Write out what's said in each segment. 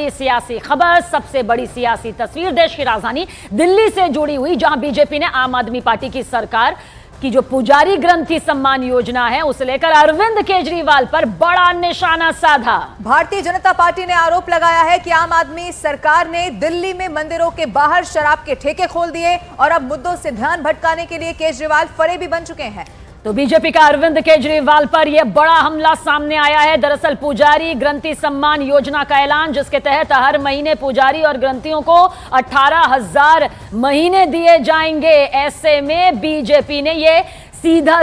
सियासी खबर, सबसे बड़ी सियासी तस्वीर देश की राजधानी दिल्ली से जुड़ी हुई, जहां बीजेपी ने आम आदमी पार्टी की सरकार की जो पुजारी ग्रंथि सम्मान योजना है उसे लेकर अरविंद केजरीवाल पर बड़ा निशाना साधा। भारतीय जनता पार्टी ने आरोप लगाया है कि आम आदमी सरकार ने दिल्ली में मंदिरों के बाहर शराब के ठेके खोल दिए और अब मुद्दों से ध्यान भटकाने के लिए केजरीवाल फरेबी बन चुके हैं। तो बीजेपी का अरविंद केजरीवाल पर यह बड़ा हमला सामने आया है। दरअसल पुजारी ग्रंथि सम्मान योजना का ऐलान, जिसके तहत हर महीने पुजारी और ग्रंथियों को 18,000 महीने दिए जाएंगे। ऐसे में बीजेपी ने यह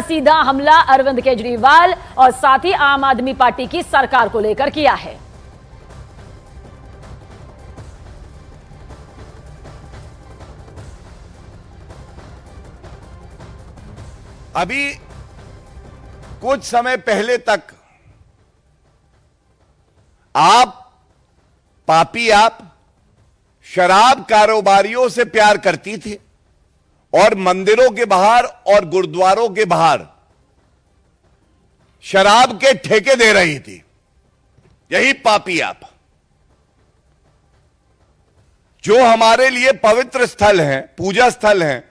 सीधा हमला अरविंद केजरीवाल और साथ ही आम आदमी पार्टी की सरकार को लेकर किया है। अभी कुछ समय पहले तक आप शराब कारोबारियों से प्यार करती थी और मंदिरों के बाहर और गुरुद्वारों के बाहर शराब के ठेके दे रही थी। यही पापी आप, जो हमारे लिए पवित्र स्थल हैं, पूजा स्थल हैं,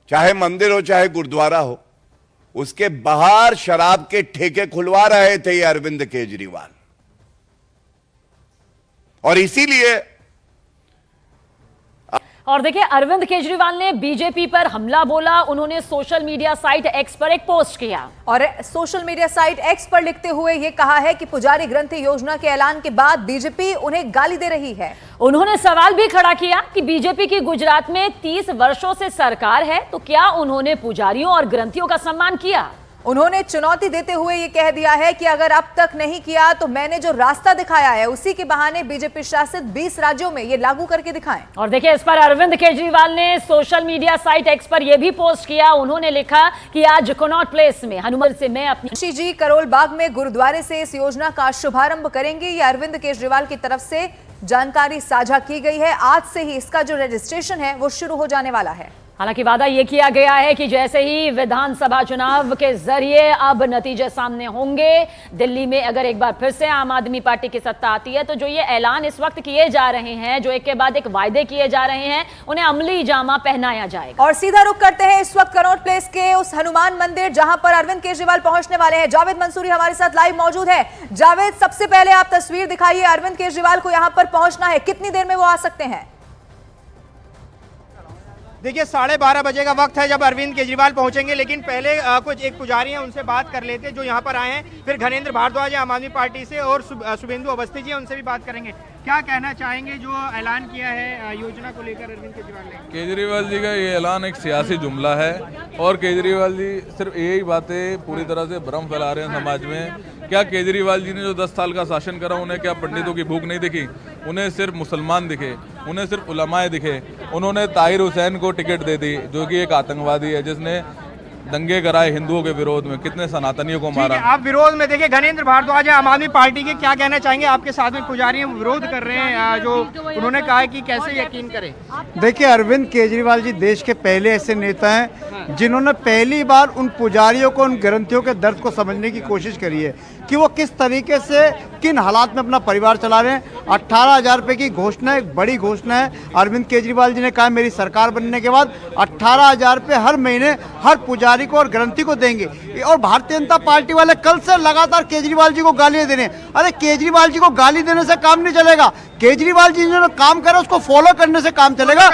चाहे मंदिर हो चाहे गुरुद्वारा हो, उसके बाहर शराब के ठेके खुलवा रहे थे ये अरविंद केजरीवाल। और इसीलिए और देखिए, अरविंद केजरीवाल ने बीजेपी पर हमला बोला। उन्होंने सोशल मीडिया साइट एक्स पर एक पोस्ट किया और सोशल मीडिया साइट एक्स पर लिखते हुए यह कहा है कि पुजारी ग्रंथि योजना के ऐलान के बाद बीजेपी उन्हें गाली दे रही है। उन्होंने सवाल भी खड़ा किया कि बीजेपी की गुजरात में 30 वर्षों से सरकार है, तो क्या उन्होंने पुजारियों और ग्रंथियों का सम्मान किया। उन्होंने चुनौती देते हुए यह कह दिया है कि अगर अब तक नहीं किया तो मैंने जो रास्ता दिखाया है उसी के बहाने बीजेपी शासित 20 राज्यों में ये लागू करके दिखाएं। और देखिए, इस पर अरविंद केजरीवाल ने सोशल मीडिया साइट एक्स पर यह भी पोस्ट किया। उन्होंने लिखा कि आज कनॉट प्लेस में हनुमान से मैं अपनी जी करोल बाग में गुरुद्वारे से इस योजना का शुभारंभ करेंगे। ये अरविंद केजरीवाल की तरफ से जानकारी साझा की गई है। आज से ही इसका जो रजिस्ट्रेशन है वो शुरू हो जाने वाला है। हालांकि वादा यह किया गया है कि जैसे ही विधानसभा चुनाव के जरिए अब नतीजे सामने होंगे, दिल्ली में अगर एक बार फिर से आम आदमी पार्टी की सत्ता आती है, तो जो ये ऐलान इस वक्त किए जा रहे हैं, जो एक के बाद एक वायदे किए जा रहे हैं, उन्हें अमली जामा पहनाया जाएगा। और सीधा रुख करते हैं इस वक्त कनॉट प्लेस के उस हनुमान मंदिर जहां पर अरविंद केजरीवाल पहुंचने वाले हैं। जावेद मंसूरी हमारे साथ लाइव मौजूद है। जावेद, सबसे पहले आप तस्वीर दिखाइए। अरविंद केजरीवाल को यहां पर पहुंचना है, कितनी देर में वो आ सकते हैं? देखिए, 12:30 बजे का वक्त है जब अरविंद केजरीवाल पहुंचेंगे, लेकिन पहले कुछ एक पुजारी हैं उनसे बात कर लेते हैं जो यहां पर आए हैं। फिर घनेंद्र भारद्वाज आम आदमी पार्टी से और शुभेंदु अवस्थी जी हैं, उनसे भी बात करेंगे। क्या कहना चाहेंगे जो ऐलान किया है योजना को लेकर अरविंद केजरीवाल ने? केजरीवाल जी का ये ऐलान एक सियासी जुमला है और केजरीवाल जी सिर्फ यही बातें पूरी तरह से भ्रम फैला रहे हैं समाज में। क्या केजरीवाल जी ने जो 10 साल का शासन करा, उन्हें क्या पंडितों की भूख नहीं दिखी? उन्हें सिर्फ मुसलमान दिखे, उन्हें सिर्फ उलमाए दिखे। उन्होंने ताहिर हुसैन को टिकट दे दी, जो कि एक आतंकवादी है, जिसने दंगे कराए हिंदुओं के विरोध में, कितने सनातनियों को मारा। आप विरोध में देखिए, घनेंद्र भारद्वाज आम आदमी पार्टी के, क्या कहना चाहेंगे? आपके साथ में पुजारी विरोध कर रहे हैं, जो उन्होंने कहा है कि कैसे यकीन करें। देखिए, अरविंद केजरीवाल जी देश के पहले ऐसे नेता हैं जिन्होंने पहली बार उन पुजारियों को, उन ग्रंथियों के दर्द को समझने की कोशिश करी है कि वो किस तरीके से, किन हालात में अपना परिवार चला रहे हैं। 18,000 रुपये की घोषणा, एक बड़ी घोषणा है। अरविंद केजरीवाल जी ने कहा मेरी सरकार बनने के बाद 18,000 रुपये हर महीने हर पुजारी को और ग्रंथि को देंगे। और भारतीय जनता पार्टी वाले कल से लगातार केजरीवाल जी को गालियां दे रहे हैं। अरे केजरीवाल जी को गाली देने से काम नहीं चलेगा, केजरीवाल जी ने काम करा उसको फॉलो करने से काम चलेगा।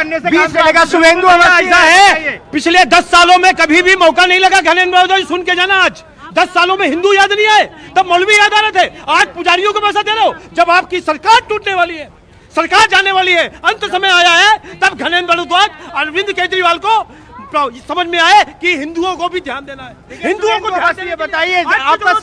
शुभेंदु ऐसा है, पिछले 10 सालों में कभी भी मौका नहीं लगा। घनेंद्र सुन के जाना, आज 10 सालों में हिंदू याद नहीं आए, तब मौलवी याद आ रहे थे। आज पुजारियों को पैसा दे रहे हो। जब आपकी सरकार टूटने वाली है, सरकार जाने वाली है, अंत समय आया है, तब घनेंद्र भारद्वाज, अरविंद केजरीवाल को समझ में आए कि हिंदुओं को भी ध्यान देना है। हिंदुओं को बताइए, आपका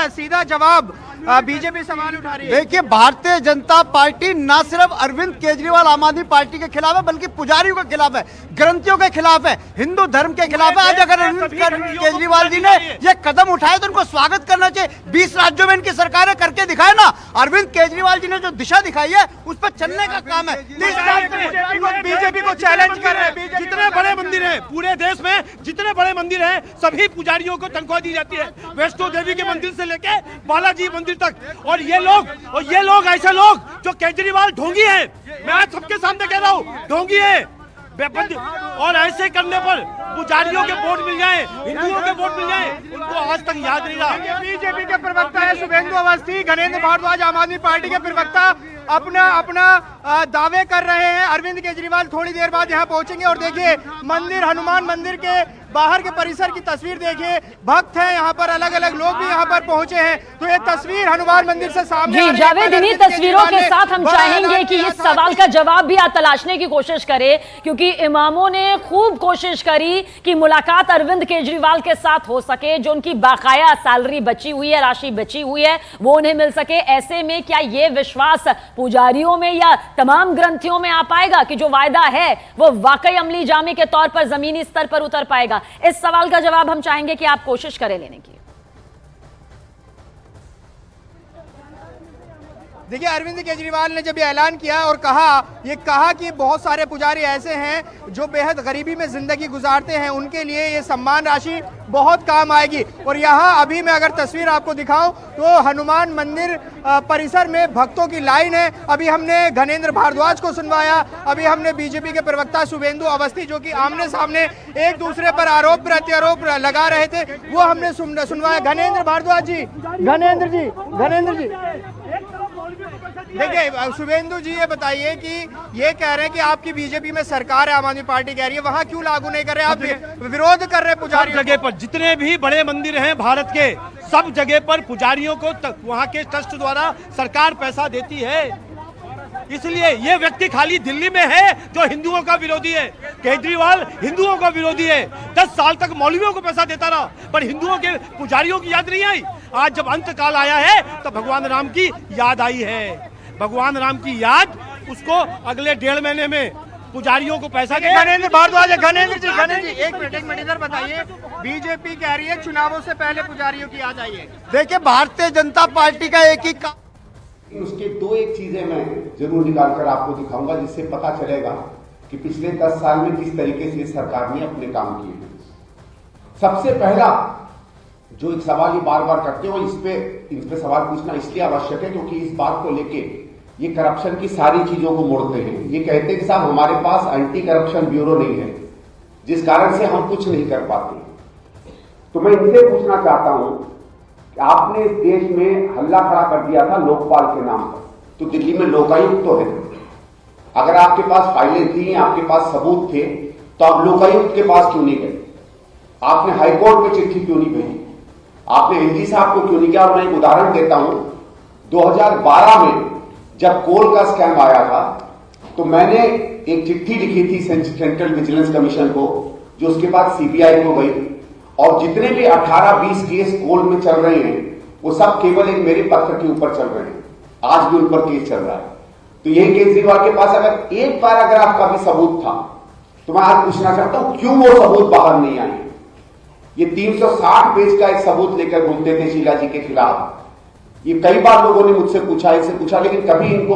सीधा जवाब। बीजेपी सवाल उठा रही है। देखिए, भारतीय जनता पार्टी ना सिर्फ अरविंद केजरीवाल आम आदमी पार्टी के खिलाफ है, बल्कि पुजारियों के खिलाफ है, ग्रंथियों के खिलाफ है, हिंदू धर्म के खिलाफ है। आज अगर अरविंद केजरीवाल जी ने ये कदम उठाए तो उनको स्वागत करना चाहिए। 20 राज्यों में इनकी सरकारें करके दिखाए ना। अरविंद केजरीवाल जी ने जो दिशा दिखाई है उस पर चलने का काम है। बीजेपी को चैलेंज कर रहे हैं। जितने बड़े मंदिर है पूरे पूरे देश में जितने बड़े मंदिर हैं सभी पुजारियों को तनख्वाह दी जाती है, वैष्णो देवी के मंदिर से लेके बालाजी मंदिर तक। और ये लोग ऐसे लोग जो केजरीवाल ढोंगी है, मैं आज सबके सामने कह रहा हूँ ढोंगी है। और ऐसे करने पर पुजारियों के वोट मिल जाए, हिंदुओं के वोट मिल जाए, उनको आज तक याद नहीं रहा। बीजेपी के प्रवक्ता है शुभेंदु अवस्थी, घनेंद्र भारद्वाज आम आदमी पार्टी के प्रवक्ता अपना दावे कर रहे हैं। अरविंद केजरीवाल थोड़ी देर बाद यहाँ पहुंचेंगे और देखिए मंदिर, हनुमान मंदिर के बाहर के परिसर की तस्वीर देखिए, भक्त हैं यहाँ पर, अलग अलग लोग भी यहाँ पर पहुंचे हैं। तो ये तस्वीर हनुमान मंदिर से सामने जी जावेद, इन्हीं तस्वीरों के साथ हम चाहेंगे कि इस सवाल का जवाब भी आप तलाशने की कोशिश करें, क्योंकि इमामों ने खूब कोशिश करी कि मुलाकात अरविंद केजरीवाल के साथ हो सके, जो उनकी बाकाया सैलरी बची हुई है, राशि बची हुई है, वो उन्हें मिल सके। ऐसे में क्या ये विश्वास पुजारियों में या तमाम ग्रंथियों में आ पाएगा कि जो वायदा है वो वाकई अमली जामे के तौर पर जमीनी स्तर पर उतर पाएगा? इस सवाल का जवाब हम चाहेंगे कि आप कोशिश करें लेने की। देखिए अरविंद केजरीवाल ने जब ये ऐलान किया और कहा कि बहुत सारे पुजारी ऐसे हैं जो बेहद गरीबी में जिंदगी गुजारते हैं, उनके लिए ये सम्मान राशि बहुत काम आएगी। और यहाँ अभी मैं अगर तस्वीर आपको दिखाऊं तो हनुमान मंदिर परिसर में भक्तों की लाइन है। अभी हमने घनेंद्र भारद्वाज को सुनवाया, अभी हमने बीजेपी के प्रवक्ता शुभेंदु अवस्थी जो कि आमने सामने एक दूसरे पर आरोप प्रत्यारोप लगा रहे थे, वो हमने सुनवाया। घनेंद्र भारद्वाज जी, घनेंद्र जी देखिए, शुभेंदु जी ये बताइए कि ये कह रहे हैं कि आपकी बीजेपी में सरकार है, आम आदमी पार्टी कह रही है, वहाँ क्यों लागू नहीं कर रहे? आप विरोध कर रहे हैं पुजारियों? जगह पर जितने भी बड़े मंदिर हैं भारत के, सब जगह पर पुजारियों को वहाँ के ट्रस्ट द्वारा सरकार पैसा देती है। इसलिए ये व्यक्ति खाली दिल्ली में है जो हिंदुओं का विरोधी है। केजरीवाल हिंदुओं का विरोधी है। 10 साल तक मौलवियों को पैसा देता रहा, पर हिंदुओं के पुजारियों की याद नहीं आई। आज जब अंत काल आया है तो भगवान राम की याद आई है। भगवान राम की याद उसको अगले 1.5 महीने में पुजारियों को पैसा दे। घनेंद्र भारद्वाज, घनेंद्र जी एक मिनट इधर बताइए, बीजेपी कह रही है चुनावों से पहले पुजारियों की याद आई है। देखिए भारतीय जनता पार्टी का एक ही उसके 2-1 चीजें मैं जरूर निकाल कर आपको दिखाऊंगा, जिससे पता चलेगा कि पिछले 10 साल में किस तरीके से सरकार ने अपने काम किए हैं। सबसे पहला जो एक सवाल ये बार बार करते हो, इस पे सवाल पूछना इसलिए आवश्यक है क्योंकि इस बात को लेके ये करप्शन की सारी चीजों को मोड़ते हैं। ये कहते हैं कि साहब हमारे पास एंटी करप्शन ब्यूरो नहीं है, जिस कारण से हम कुछ नहीं कर पाते। तो मैं इनसे पूछना चाहता हूं कि आपने इस देश में हल्ला खड़ा कर दिया था लोकपाल के नाम पर, तो दिल्ली में लोकायुक्त तो है। अगर आपके पास फाइलें थी, आपके पास सबूत थे, तो आप लोकायुक्त के पास क्यों नहीं गए? आपने हाईकोर्ट में चिट्ठी क्यों नहीं भेजी? आपने एनजी साहब को क्यों नहीं किया? और मैं एक उदाहरण देता हूं, 2012 में जब कोल का स्कैम आया था तो मैंने एक चिट्ठी लिखी थी सेंट्रल विजिलेंस कमीशन को, जो उसके बाद सीबीआई को गई, और जितने भी 18-20 केस कोल में चल रहे हैं वो सब केवल एक मेरे पत्र के ऊपर चल रहे हैं। आज भी उन पर केस चल रहा है। तो यही केजरीवाल के पास अगर एक बार अगर आपका भी सबूत था, तो मैं आज पूछना चाहता हूं क्यों वो सबूत बाहर नहीं आए? ये 360 पेज का एक सबूत लेकर घूमते थे शीला जी के खिलाफ। ये कई बार लोगों ने मुझसे पूछा, इनसे पूछा, लेकिन कभी इनको